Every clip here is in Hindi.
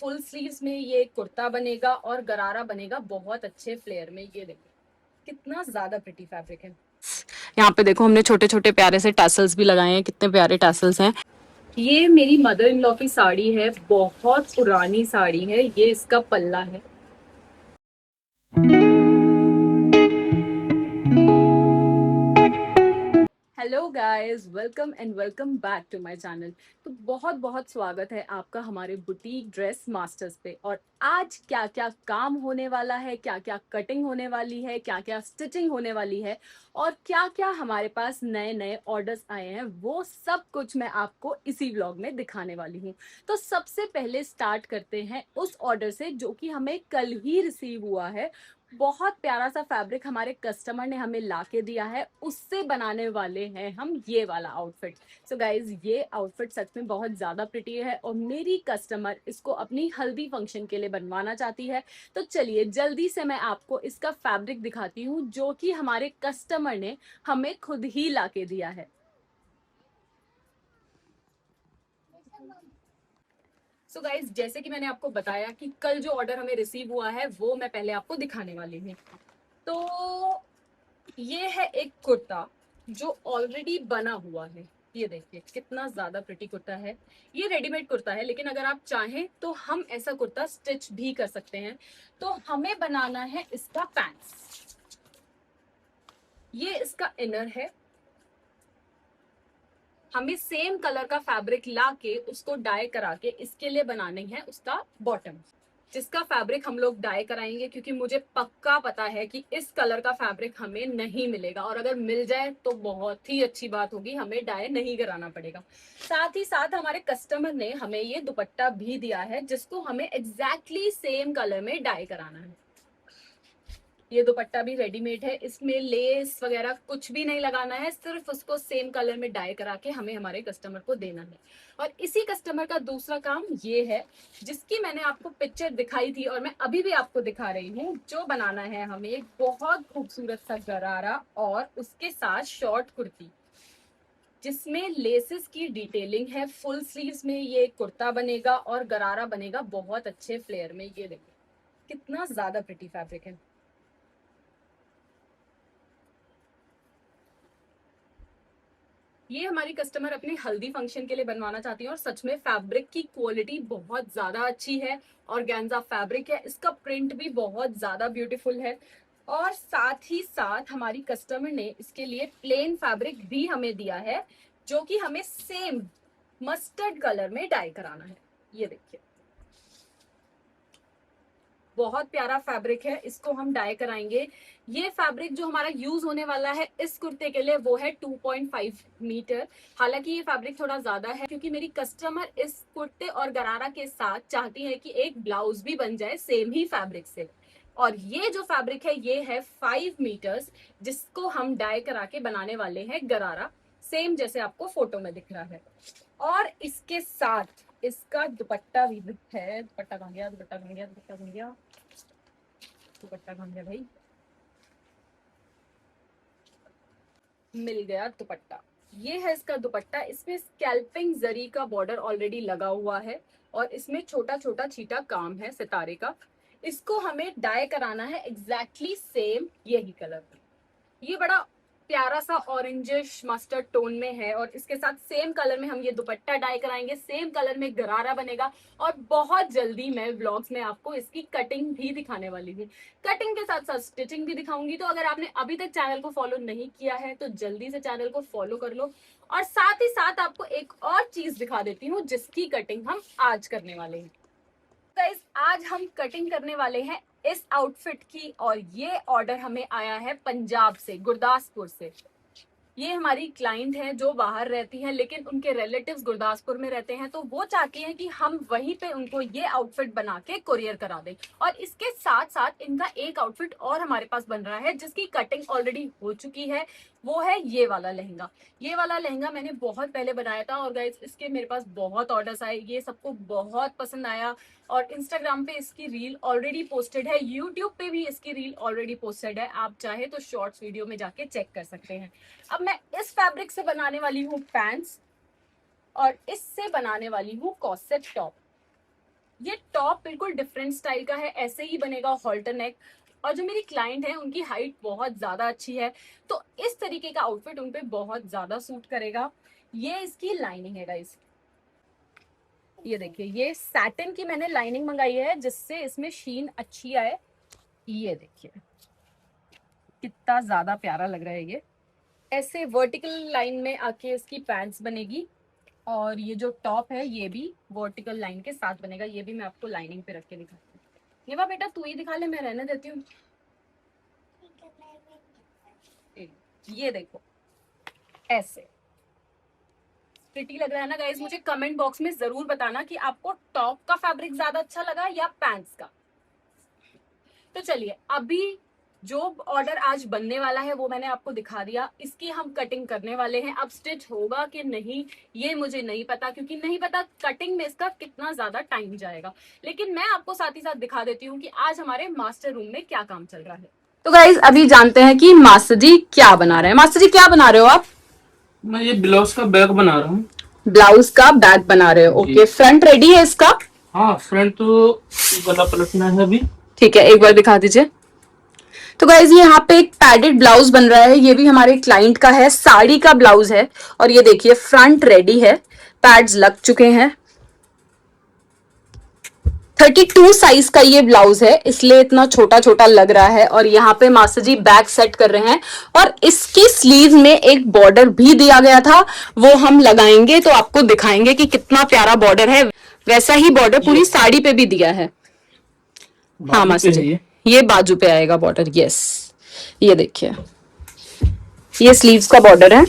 फुल स्लीव्स में ये कुर्ता बनेगा और गरारा बनेगा बहुत अच्छे फ्लेयर में। ये देखो कितना ज्यादा प्रिटी फैब्रिक है। यहाँ पे देखो हमने छोटे छोटे प्यारे से टैसल्स भी लगाए हैं, कितने प्यारे टैसल्स हैं। ये मेरी मदर इन लॉ की साड़ी है, बहुत पुरानी साड़ी है। ये इसका पल्ला है। Hello guys, welcome and welcome back to my channel. तो बहुत बहुत स्वागत है आपका हमारे बुटीक ड्रेस मास्टर्स पे। और आज क्या क्या काम होने वाला है, क्या क्या कटिंग होने वाली है, क्या क्या स्टिचिंग होने वाली है और क्या क्या हमारे पास नए नए ऑर्डर्स आए हैं, वो सब कुछ मैं आपको इसी व्लॉग में दिखाने वाली हूँ। तो सबसे पहले स्टार्ट करते हैं उस ऑर्डर से जो कि हमें कल ही रिसीव हुआ है। बहुत प्यारा सा फैब्रिक हमारे कस्टमर ने हमें ला के दिया है, उससे बनाने वाले हैं हम ये वाला आउटफिट। सो गाइज, ये आउटफिट सच में बहुत ज्यादा प्रिटी है और मेरी कस्टमर इसको अपनी हल्दी फंक्शन के लिए बनवाना चाहती है। तो चलिए जल्दी से मैं आपको इसका फैब्रिक दिखाती हूँ जो कि हमारे कस्टमर ने हमें खुद ही ला के दिया है। सो गाइज, जैसे कि मैंने आपको बताया कि कल जो ऑर्डर हमें रिसीव हुआ है वो मैं पहले आपको दिखाने वाली हूँ। तो ये है एक कुर्ता जो ऑलरेडी बना हुआ है। ये देखिए कितना ज्यादा प्रिटी कुर्ता है। ये रेडीमेड कुर्ता है, लेकिन अगर आप चाहें तो हम ऐसा कुर्ता स्टिच भी कर सकते हैं। तो हमें बनाना है इसका पैंट्स। ये इसका इनर है। हमें सेम कलर का फैब्रिक ला के उसको डाई करा के इसके लिए बनाने है उसका बॉटम, जिसका फैब्रिक हम लोग डाई कराएंगे, क्योंकि मुझे पक्का पता है कि इस कलर का फैब्रिक हमें नहीं मिलेगा और अगर मिल जाए तो बहुत ही अच्छी बात होगी, हमें डाई नहीं कराना पड़ेगा। साथ ही साथ हमारे कस्टमर ने हमें ये दुपट्टा भी दिया है जिसको हमें एग्जैक्टली सेम कलर में डाई कराना है। ये दुपट्टा भी रेडीमेड है, इसमें लेस वगैरह कुछ भी नहीं लगाना है, सिर्फ उसको सेम कलर में डाई करा के हमें हमारे कस्टमर को देना है। और इसी कस्टमर का दूसरा काम ये है, जिसकी मैंने आपको पिक्चर दिखाई थी और मैं अभी भी आपको दिखा रही हूँ। जो बनाना है हमें एक बहुत खूबसूरत सा गरारा और उसके साथ शॉर्ट कुर्ती जिसमें लेसेस की डिटेलिंग है। फुल स्लीव्स में ये कुर्ता बनेगा और गरारा बनेगा बहुत अच्छे फ्लेयर में। ये देखो कितना ज्यादा प्रिटी फैब्रिक है। ये हमारी कस्टमर अपने हल्दी फंक्शन के लिए बनवाना चाहती है और सच में फैब्रिक की क्वालिटी बहुत ज्यादा अच्छी है। और ऑर्गेन्जा फैब्रिक है, इसका प्रिंट भी बहुत ज्यादा ब्यूटीफुल है। और साथ ही साथ हमारी कस्टमर ने इसके लिए प्लेन फैब्रिक भी हमें दिया है जो कि हमें सेम मस्टर्ड कलर में डाई कराना है। ये देखिए बहुत प्यारा फैब्रिक है, इसको हम डाई कराएंगे। ये फैब्रिक जो हमारा यूज होने वाला है इस कुर्ते के लिए वो है 2.5 मीटर। हालांकि ये फैब्रिक थोड़ा ज्यादा है क्योंकि मेरी कस्टमर इस कुर्ते और गरारा के साथ चाहती है कि एक ब्लाउज भी बन जाए सेम ही फैब्रिक से। और ये जो फैब्रिक है ये है 5 मीटर्स, जिसको हम डाई करा के बनाने वाले हैं गरारा, सेम जैसे आपको फोटो में दिख रहा है। और इसके साथ इसका दुपट्टा भी है। दुपट्टा कहाँ गया, दुपट्टा कहाँ गया, दुपट्टा कहाँ गया, दुपट्टा कहाँ गया भाई, मिल गया दुपट्टा। ये है इसका दुपट्टा। इसमें स्कैल्पिंग जरी का बॉर्डर ऑलरेडी लगा हुआ है और इसमें छोटा छोटा छीटा काम है सितारे का। इसको हमें डाई कराना है एग्जैक्टली सेम यही कलर। ये बड़ा प्यारा सा ऑरेंजिश मस्टर्ड टोन में है और इसके साथ सेम कलर में हम ये दुपट्टा डाई कराएंगे, सेम कलर में गरारा बनेगा। और बहुत जल्दी मैं व्लॉग्स में आपको इसकी कटिंग भी दिखाने वाली हूँ। कटिंग के साथ साथ स्टिचिंग भी दिखाऊंगी। तो अगर आपने अभी तक चैनल को फॉलो नहीं किया है तो जल्दी से चैनल को फॉलो कर लो। और साथ ही साथ आपको एक और चीज दिखा देती हूँ जिसकी कटिंग हम आज करने वाले हैं। गाइस, आज हम कटिंग करने वाले हैं इस आउटफिट की और ये ऑर्डर हमें आया है पंजाब से, गुरदासपुर से। ये हमारी क्लाइंट है जो बाहर रहती है लेकिन उनके रिलेटिव्स गुरदासपुर में रहते हैं, तो वो चाहती हैं कि हम वहीं पे उनको ये आउटफिट बना के कुरियर करा दें। और इसके साथ साथ इनका एक आउटफिट और हमारे पास बन रहा है जिसकी कटिंग ऑलरेडी हो चुकी है। वो है ये वाला लहंगा। ये वाला लहंगा मैंने बहुत पहले बनाया था और गाइस इसके मेरे पास बहुत ऑर्डर्स आए, ये सबको बहुत पसंद आया। और इंस्टाग्राम पे इसकी रील ऑलरेडी पोस्टेड है, यूट्यूब पे भी इसकी रील ऑलरेडी पोस्टेड है, आप चाहे तो शॉर्ट्स वीडियो में जाके चेक कर सकते हैं। अब मैं इस फैब्रिक से बनाने वाली हूँ पैंट्स और इससे बनाने वाली हूँ कॉर्सेट टॉप। ये टॉप बिल्कुल डिफरेंट स्टाइल का है, ऐसे ही बनेगा हॉल्टर नेक। और जो मेरी क्लाइंट है उनकी हाइट बहुत ज्यादा अच्छी है, तो इस तरीके का आउटफिट उन पे बहुत ज्यादा सूट करेगा। ये इसकी लाइनिंग है गाइस, ये देखिए, ये सैटिन की मैंने लाइनिंग मंगाई है जिससे इसमें शीन अच्छी आए। ये देखिए कितना ज्यादा प्यारा लग रहा है ये। ऐसे वर्टिकल लाइन में आके इसकी पैंट्स बनेगी, और ये जो टॉप है ये भी वर्टिकल लाइन के साथ बनेगा। ये भी मैं आपको लाइनिंग पे रख के दिखाती हूँ। नेवा बेटा तू ही दिखा ले, मैं रहने देती हूँ। ये देखो ऐसे प्रिटी लग रहा है ना गाइस। मुझे कमेंट बॉक्स में जरूर बताना कि आपको टॉप का फैब्रिक ज्यादा अच्छा लगा या पैंट्स का। तो चलिए, अभी जो ऑर्डर आज बनने वाला है वो मैंने आपको दिखा दिया। इसकी हम कटिंग करने वाले हैं। अब स्टिच होगा कि नहीं ये मुझे नहीं पता, क्योंकि नहीं पता कटिंग में इसका कितना ज्यादा टाइम जाएगा। लेकिन मैं आपको साथ ही साथ दिखा देती हूँ कि आज हमारे मास्टर रूम में क्या काम चल रहा है। तो गाइज अभी जानते हैं कि मास्टर जी क्या बना रहे हैं। मास्टर जी क्या बना रहे हो आप? मैं ये ब्लाउज का बैग बना रहा हूँ। ब्लाउज का बैग बना रहे हो, ओके। फ्रंट रेडी है इसका? हाँ, फ्रंट तो गला पलटना है अभी। ठीक है, एक बार दिखा दीजिए। तो गाइज ये यहाँ पे एक पैडेड ब्लाउज बन रहा है। ये भी हमारे क्लाइंट का है, साड़ी का ब्लाउज है। और ये देखिए फ्रंट रेडी है, पैड्स लग चुके हैं। 32 साइज का ये ब्लाउज है, इसलिए इतना छोटा छोटा लग रहा है। और यहाँ पे मास्टर जी बैक सेट कर रहे हैं, और इसकी स्लीव में एक बॉर्डर भी दिया गया था, वो हम लगाएंगे तो आपको दिखाएंगे कि कितना प्यारा बॉर्डर है। वैसा ही बॉर्डर पूरी साड़ी पे भी दिया है। हाँ मास्टर जी, ये बाजू पे आएगा बॉर्डर। यस, ये देखिए ये स्लीव्स का बॉर्डर है,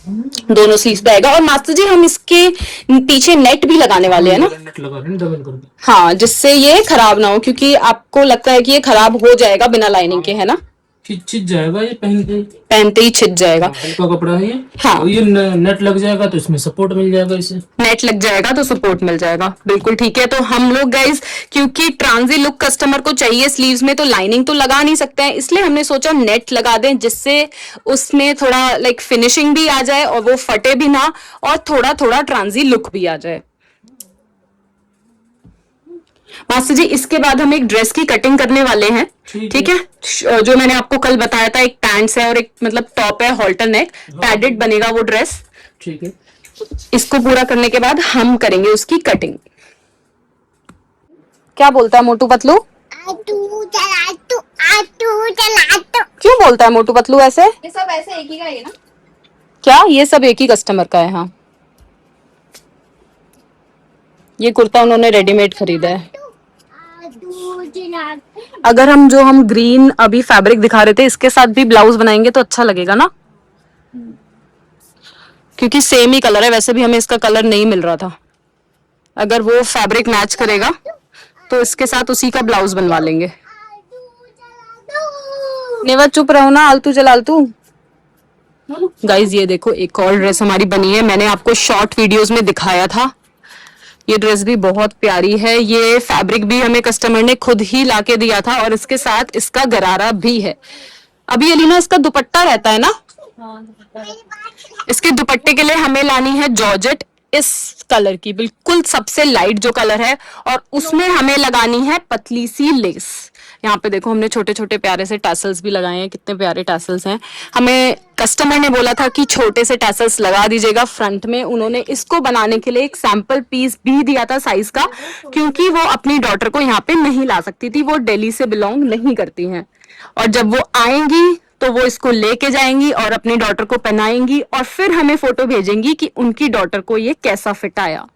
दोनों स्लीव्स पे आएगा। और मास्टर जी हम इसके पीछे नेट भी लगाने वाले हैं ना? नेट लगा रहे हैं डबल करके। हाँ, जिससे ये खराब ना हो, क्योंकि आपको लगता है कि ये खराब हो जाएगा बिना लाइनिंग के, है ना? छिद जाएगा ये पहनते ही छिद जाएगा। हल्का कपड़ा है ये। हाँ, और ये नेट लग जाएगा तो इसमें सपोर्ट मिल जाएगा। इसे नेट लग जाएगा तो सपोर्ट मिल जाएगा, बिल्कुल ठीक है। तो हम लोग गाइज, क्योंकि ट्रांजी लुक कस्टमर को चाहिए स्लीव्स में, तो लाइनिंग तो लगा नहीं सकते हैं, इसलिए हमने सोचा नेट लगा दें, जिससे उसमें थोड़ा लाइक फिनिशिंग भी आ जाए और वो फटे भी ना, और थोड़ा थोड़ा ट्रांजी लुक भी आ जाए। मास्टर जी इसके बाद हम एक ड्रेस की कटिंग करने वाले हैं, ठीक है? जो मैंने आपको कल बताया था, एक पैंट्स है और एक मतलब टॉप है, हॉल्टर नेक, पैडेड बनेगा वो ड्रेस। ठीक है, इसको पूरा करने के बाद हम करेंगे उसकी कटिंग। क्या बोलता है मोटू पतलू? क्यों बोलता है मोटू पतलू ऐसे? ये सब ऐसे एक ही का है ना? क्या ये सब एक ही कस्टमर का है? हाँ, ये कुर्ता उन्होंने रेडीमेड खरीदा है। अगर हम ग्रीन अभी फैब्रिक दिखा रहे थे, इसके साथ भी ब्लाउज बनाएंगे तो अच्छा लगेगा ना, क्योंकि सेम ही कलर है। वैसे भी हमें इसका कलर नहीं मिल रहा था। अगर वो फैब्रिक मैच करेगा तो इसके साथ उसी का ब्लाउज बनवा लेंगे। नेवा चुप रहो ना, आलतू जलालतू। गाइज ये देखो एक और ड्रेस हमारी बनी है, मैंने आपको शॉर्ट वीडियोस में दिखाया था। ये ड्रेस भी बहुत प्यारी है। ये फैब्रिक भी हमें कस्टमर ने खुद ही लाके दिया था, और इसके साथ इसका गरारा भी है। अभी अलीना इसका दुपट्टा रहता है ना? इसके दुपट्टे के लिए हमें लानी है जॉर्जेट, इस कलर की, बिल्कुल सबसे लाइट जो कलर है, और उसमें हमें लगानी है पतली सी लेस। यहाँ पे देखो हमने छोटे छोटे प्यारे से टैसल्स भी लगाए हैं, कितने प्यारे टैसल्स हैं। हमें कस्टमर ने बोला था कि छोटे से टैसल्स लगा दीजिएगा फ्रंट में। उन्होंने इसको बनाने के लिए एक सैंपल पीस भी दिया था साइज का, क्योंकि वो अपनी डॉटर को यहाँ पे नहीं ला सकती थी, वो दिल्ली से बिलोंग नहीं करती हैं। और जब वो आएंगी तो वो इसको लेके जाएंगी और अपनी डॉटर को पहनाएंगी, और फिर हमें फोटो भेजेंगी कि उनकी डॉटर को ये कैसा फिट आया।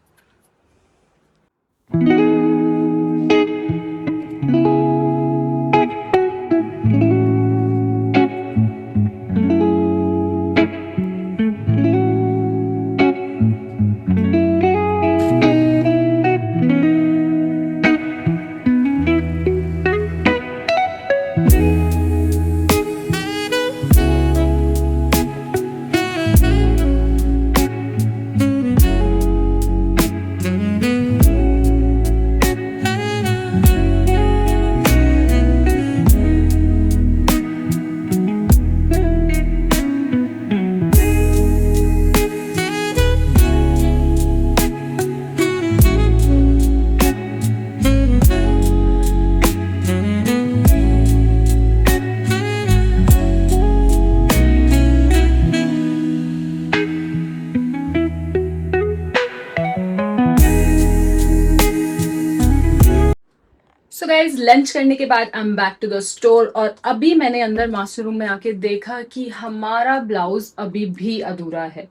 सो गाइज लंच करने के बाद I am back to the store और अभी मैंने अंदर मास्टर रूम में आके देखा कि हमारा ब्लाउज अभी भी अधूरा है।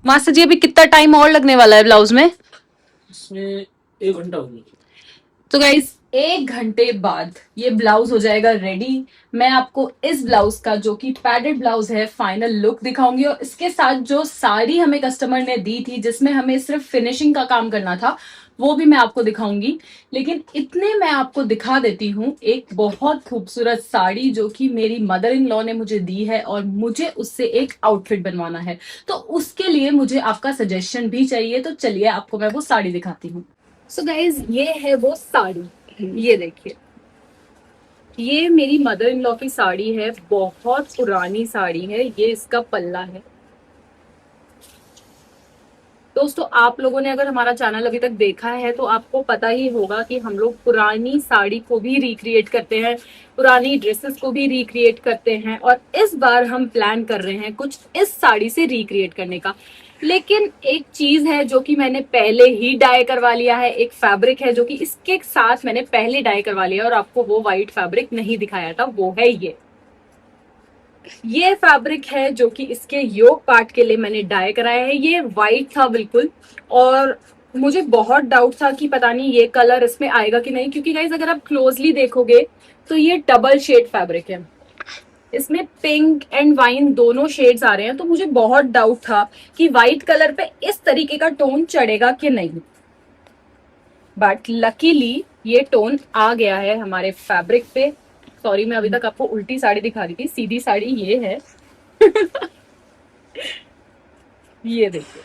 मास्टर जी अभी कितना टाइम और लगने वाला है ब्लाउज में? इसमें 1 घंटा हो गया। तो गाइज 1 घंटे बाद ये ब्लाउज हो जाएगा रेडी। मैं आपको इस ब्लाउज का जो कि पैडेड ब्लाउज है फाइनल लुक दिखाऊंगी और इसके साथ जो साड़ी हमें कस्टमर ने दी थी जिसमें हमें सिर्फ फिनिशिंग का काम करना था वो भी मैं आपको दिखाऊंगी। लेकिन इतने मैं आपको दिखा देती हूँ एक बहुत खूबसूरत साड़ी जो कि मेरी मदर इन लॉ ने मुझे दी है और मुझे उससे एक आउटफिट बनवाना है। तो उसके लिए मुझे आपका सजेशन भी चाहिए। तो चलिए आपको मैं वो साड़ी दिखाती हूँ। सो गाइज ये है वो साड़ी, ये देखिए, ये मेरी मदर इन लॉ की साड़ी है, बहुत पुरानी साड़ी है। ये इसका पल्ला है। दोस्तों आप लोगों ने अगर हमारा चैनल अभी तक देखा है तो आपको पता ही होगा कि हम लोग पुरानी साड़ी को भी रिक्रिएट करते हैं, पुरानी ड्रेसेस को भी रिक्रिएट करते हैं और इस बार हम प्लान कर रहे हैं कुछ इस साड़ी से रिक्रिएट करने का। लेकिन एक चीज है जो कि मैंने पहले ही डाई करवा लिया है, एक फैब्रिक है जो कि इसके साथ मैंने पहले डाई करवा लिया और आपको वो व्हाइट फैब्रिक नहीं दिखाया था, वो है ये फैब्रिक है जो कि इसके योक पार्ट के लिए मैंने डाई कराया है। ये व्हाइट था बिल्कुल और मुझे बहुत डाउट था कि पता नहीं ये कलर इसमें आएगा कि नहीं, क्योंकि गाइज अगर आप क्लोजली देखोगे तो ये डबल शेड फैब्रिक है, इसमें पिंक एंड वाइन दोनों शेड्स आ रहे हैं। तो मुझे बहुत डाउट था कि व्हाइट कलर पे इस तरीके का टोन चढ़ेगा कि नहीं, बट लकीली ये टोन आ गया है हमारे फैब्रिक पे। सॉरी मैं अभी तक आपको उल्टी साड़ी दिखा रही थी, सीधी साड़ी ये है। ये देखिए,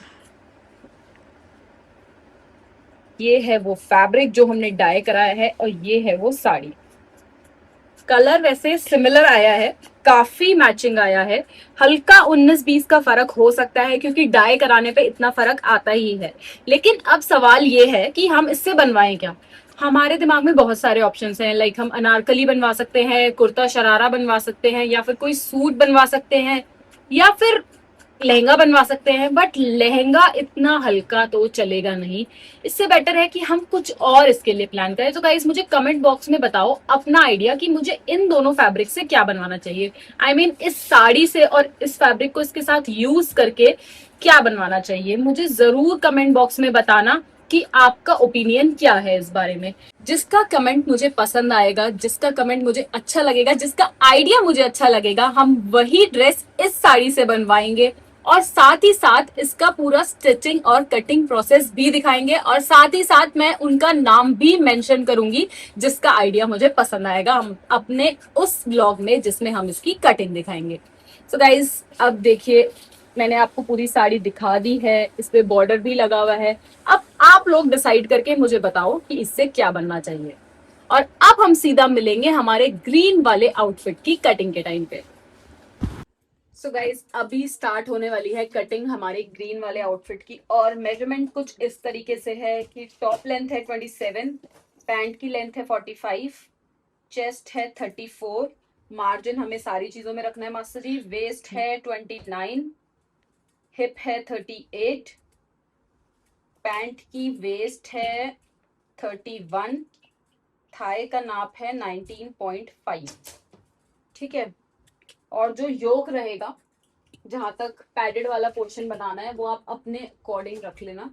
ये है वो फैब्रिक जो हमने डाई कराया है और ये है वो साड़ी। कलर वैसे सिमिलर आया है, काफी मैचिंग आया है। हल्का 19-20 का फर्क हो सकता है क्योंकि डाई कराने पे इतना फर्क आता ही है। लेकिन अब सवाल ये है कि हम इससे बनवाएं क्या। हमारे दिमाग में बहुत सारे ऑप्शंस हैं, लाइक हम अनारकली बनवा सकते हैं, कुर्ता शरारा बनवा सकते हैं, या फिर कोई सूट बनवा सकते हैं, या फिर लहंगा बनवा सकते हैं। बट लहंगा इतना हल्का तो चलेगा नहीं, इससे बेटर है कि हम कुछ और इसके लिए प्लान करें। तो गाइस मुझे कमेंट बॉक्स में बताओ अपना आइडिया कि मुझे इन दोनों फैब्रिक से क्या बनवाना चाहिए। आई मीन इस साड़ी से और इस फैब्रिक को इसके साथ यूज करके क्या बनवाना चाहिए। मुझे जरूर कमेंट बॉक्स में बताना कि आपका ओपिनियन क्या है इस बारे में। जिसका कमेंट मुझे पसंद आएगा, जिसका कमेंट मुझे अच्छा लगेगा, जिसका आइडिया मुझे अच्छा लगेगा, हम वही ड्रेस इस साड़ी से बनवाएंगे और साथ ही साथ इसका पूरा स्टिचिंग और कटिंग प्रोसेस भी दिखाएंगे और साथ ही साथ मैं उनका नाम भी मेंशन करूंगी जिसका आइडिया मुझे पसंद आएगा, हम अपने उस ब्लॉग में जिसमें हम इसकी कटिंग दिखाएंगे। सो गाइज अब देखिए मैंने आपको पूरी साड़ी दिखा दी है, इस पे बॉर्डर भी लगा हुआ है। अब आप लोग डिसाइड करके मुझे बताओ कि इससे क्या बनना चाहिए। और अब हम सीधा मिलेंगे हमारे ग्रीन वाले आउटफिट की कटिंग के टाइम पे। सो गाइज अभी स्टार्ट होने वाली है कटिंग हमारे ग्रीन वाले आउटफिट की और मेजरमेंट कुछ इस तरीके से है कि टॉप लेंथ है 27, पैंट की लेंथ है 45, चेस्ट है 34, मार्जिन हमें सारी चीजों में रखना है मास्टर जी, वेस्ट है 29, हिप है 38, पैंट की वेस्ट है 31, थाई का नाप है 19.5। ठीक है, और जो योक रहेगा जहां तक पैडेड वाला पोर्शन बनाना है वो आप अपने अकॉर्डिंग रख लेना,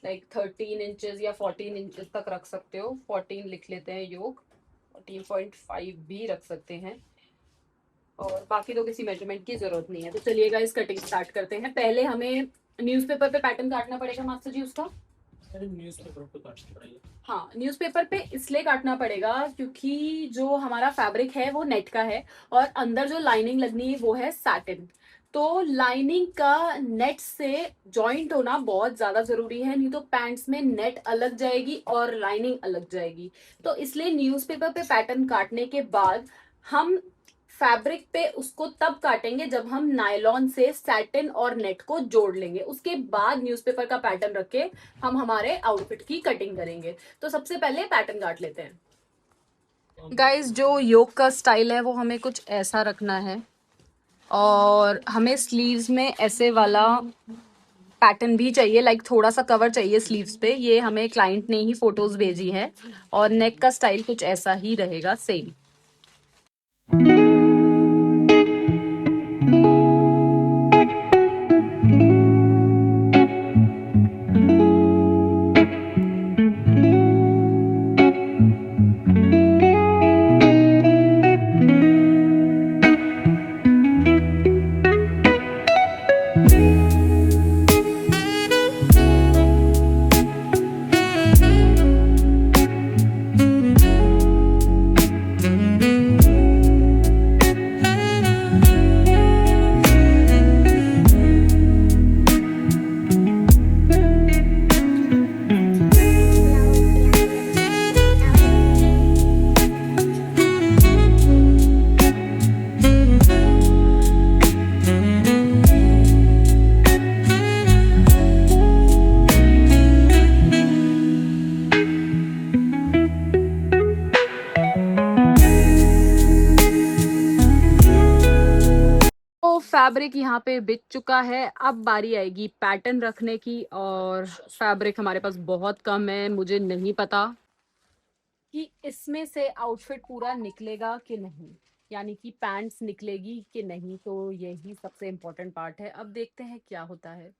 लाइक 13 इंचेस या 14 इंचेस तक रख सकते हो। 14 लिख लेते हैं योक, 14.5 भी रख सकते हैं और बाकी तो किसी मेजरमेंट की जरूरत नहीं है। तो चलिएगा इस कटिंग स्टार्ट करते हैं। पहले हमें न्यूज़पेपर पे पैटर्न काटना पड़ेगा मास्टर जी उसका। न्यूज़पेपर पे काटना पड़ेगा। हाँ न्यूज़पेपर पे इसलिए काटना पड़ेगा क्योंकि जो हमारा फैब्रिक है वो नेट का है और अंदर जो लाइनिंग लगनी है वो है सैटिन। तो लाइनिंग का नेट से जॉइंट होना बहुत ज्यादा जरूरी है, नहीं तो पैंट्स में नेट अलग जाएगी और लाइनिंग अलग जाएगी। तो इसलिए न्यूज़पेपर पे पैटर्न काटने के बाद हम फैब्रिक पे उसको तब काटेंगे जब हम नायलॉन से सैटिन और नेट को जोड़ लेंगे, उसके बाद न्यूज़पेपर का पैटर्न रख के हम हमारे आउटफिट की कटिंग करेंगे। तो सबसे पहले पैटर्न काट लेते हैं। गाइस जो योक का स्टाइल है वो हमें कुछ ऐसा रखना है और हमें स्लीव्स में ऐसे वाला पैटर्न भी चाहिए, लाइक थोड़ा सा कवर चाहिए स्लीव्स पे। ये हमें क्लाइंट ने ही फोटोज भेजी है और नेक का स्टाइल कुछ ऐसा ही रहेगा सेम। तो फैब्रिक यहाँ पे बिक चुका है, अब बारी आएगी पैटर्न रखने की। और फैब्रिक हमारे पास बहुत कम है, मुझे नहीं पता कि इसमें से आउटफिट पूरा निकलेगा कि नहीं, यानी कि पैंट्स निकलेगी कि नहीं। तो यही सबसे इम्पोर्टेंट पार्ट है, अब देखते हैं क्या होता है।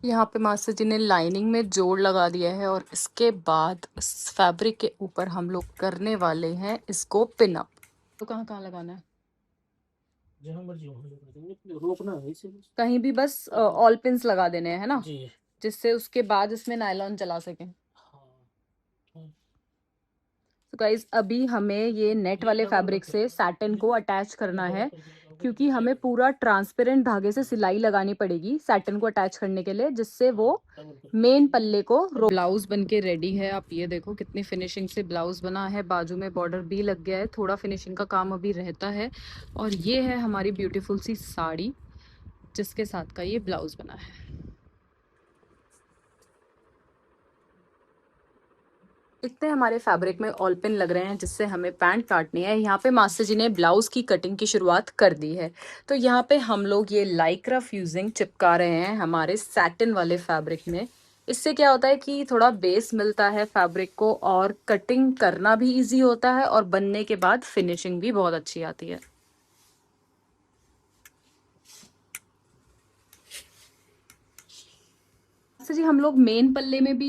यहाँ पे मास्टर जी ने लाइनिंग में जोड़ लगा दिया है और इसके बाद इस फैब्रिक के ऊपर हम लोग करने वाले हैं इसको पिन अप। तो कहाँ कहाँ लगाना है? जहाँ मर्जी वहाँ लगा देंगे, रोकना है इसे बस। कहीं भी बस ऑल पिन्स लगा देने हैं, है ना, जी जिससे उसके बाद इसमें नायलॉन चला सकें। हाँ हाँ। तो गाइज अभी हमें ये नेट वाले फैब्रिक से सैटिन को अटैच करना है, क्योंकि हमें पूरा ट्रांसपेरेंट धागे से सिलाई लगानी पड़ेगी सैटिन को अटैच करने के लिए, जिससे वो मेन पल्ले को ब्लाउज बन के रेडी है। आप ये देखो कितनी फिनिशिंग से ब्लाउज बना है, बाजू में बॉर्डर भी लग गया है, थोड़ा फिनिशिंग का काम अभी रहता है। और ये है हमारी ब्यूटीफुल सी साड़ी जिसके साथ का ये ब्लाउज बना है। इतने हमारे फैब्रिक में ऑल पिन लग रहे हैं जिससे हमें पैंट काटनी है। यहाँ पे मास्टर जी ने ब्लाउज की कटिंग की शुरुआत कर दी है। तो यहाँ पे हम लोग ये लाइक्रा फ्यूजिंग चिपका रहे हैं हमारे सैटिन वाले फैब्रिक में। इससे क्या होता है कि थोड़ा बेस मिलता है फैब्रिक को और कटिंग करना भी इजी होता है और बनने के बाद फिनिशिंग भी बहुत अच्छी आती है। अच्छा जी, हम लोग मेन पल्ले में भी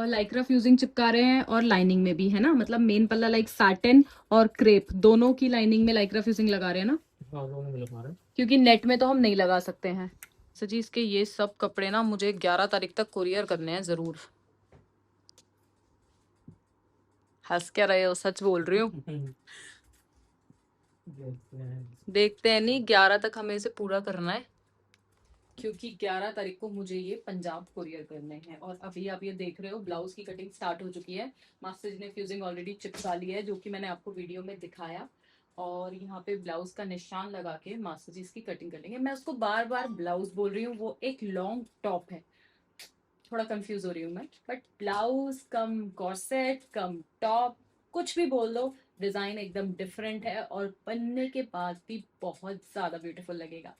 लाइक्रा फ्यूजिंग चिपका रहे हैं और लाइनिंग में भी, है ना, मतलब मेन पल्ला लाइक साटिन और क्रेप दोनों की लाइनिंग में लाइक्रा फ्यूजिंग लगा रहे हैं ना, हाँ दोनों में लगा रहे हैं। क्योंकि नेट में तो हम नहीं लगा सकते हैं। अच्छा जी, इसके ये सब कपड़े ना मुझे 11 तारीख तक कुरियर करने हैं जरूर। हंस क्या रहे हो, सच बोल रही हूँ। देखते हैं नहीं, 11 तक हमें इसे पूरा करना है, क्योंकि 11 तारीख को मुझे ये पंजाब कुरियर करने हैं। और अभी आप ये देख रहे हो ब्लाउज की कटिंग स्टार्ट हो चुकी है। मास्टर जी ने फ्यूजिंग ऑलरेडी चिपका ली है, जो कि मैंने आपको वीडियो में दिखाया। और यहाँ पे ब्लाउज का निशान लगा के मास्टर जी इसकी कटिंग कर लेंगे। मैं उसको बार बार ब्लाउज बोल रही हूँ, वो एक लॉन्ग टॉप है, थोड़ा कंफ्यूज हो रही हूँ मैं। But blouse come corset come top, कुछ भी बोल दो, डिजाइन एकदम डिफरेंट है और बनने के बाद भी बहुत ज्यादा ब्यूटीफुल लगेगा।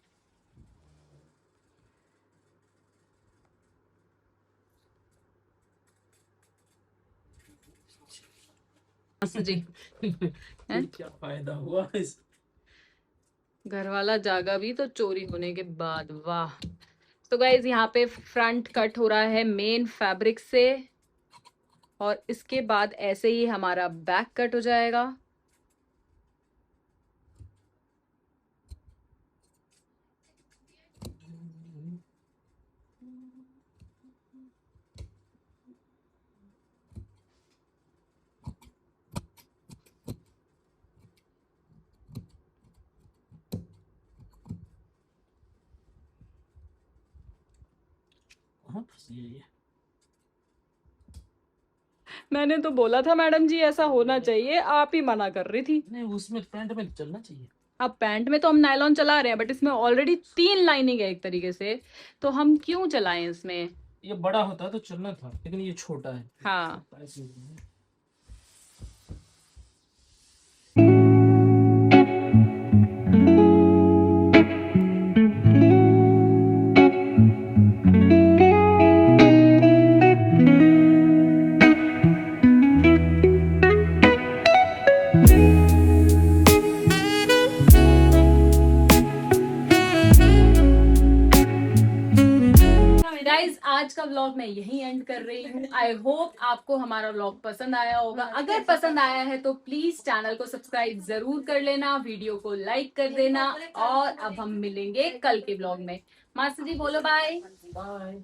मास्टर जी हैं? क्या फायदा हुआ इस। घर वाला जागा भी तो चोरी होने के बाद, वाह। तो गाइज यहाँ पे फ्रंट कट हो रहा है मेन फैब्रिक से और इसके बाद ऐसे ही हमारा बैक कट हो जाएगा। ये मैंने तो बोला था मैडम जी ऐसा होना चाहिए, आप ही मना कर रही थी। नहीं, उसमें पैंट में चलना चाहिए। अब पैंट में तो हम नायलॉन चला रहे हैं, बट इसमें ऑलरेडी 3 लाइनिंग है एक तरीके से, तो हम क्यों चलाएं इसमें। ये बड़ा होता तो चलना था, लेकिन ये छोटा है। हाँ। ऐसे ही है। गाइज आज का व्लॉग मैं यहीं एंड कर रही हूँ। आई होप आपको हमारा व्लॉग पसंद आया होगा। अगर पसंद आया है तो प्लीज चैनल को सब्सक्राइब जरूर कर लेना, वीडियो को लाइक कर देना, और अब हम मिलेंगे कल के व्लॉग में। मास्टर जी बोलो बाय। बाय।